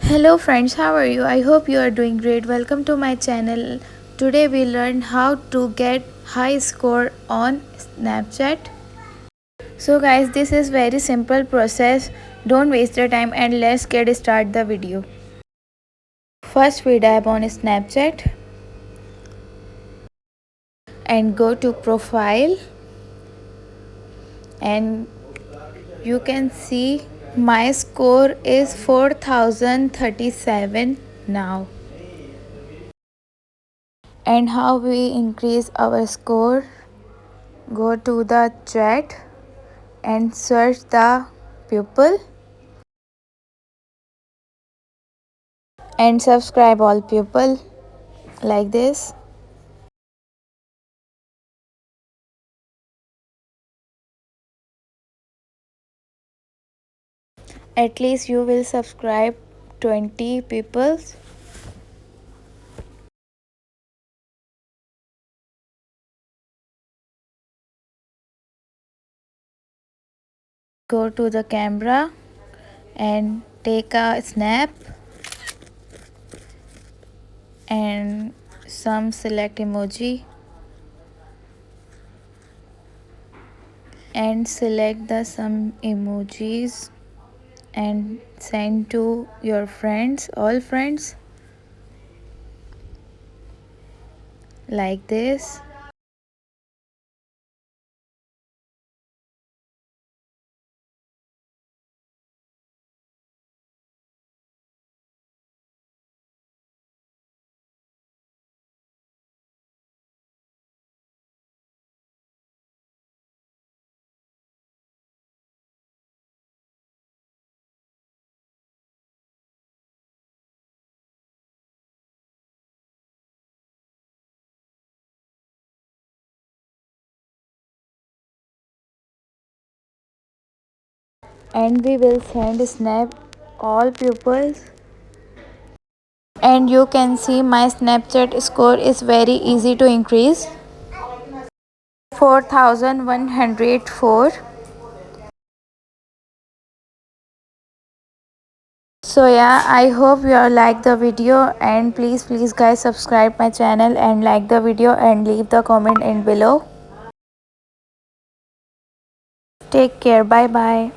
Hello friends, how are you? I hope you are doing great. Welcome to my channel. Today we learn how to get high score on Snapchat. So guys, this is very simple process. Don't waste your time and let's get start the video. First we tap on Snapchat and go to profile, and you can see my score is 4037 now. And how we increase our score? Go to the chat and search the people and subscribe all people like this. At least you will subscribe 20 people. Go to the camera and take a snap and some select emoji and select the some emojis and send to your friends, all friends, like this. And we will send snap all pupils, and you can see my Snapchat score is very easy to increase, 4104. So yeah, I hope you all like the video, and please guys subscribe my channel and like the video and leave the comment in below. Take care, bye bye.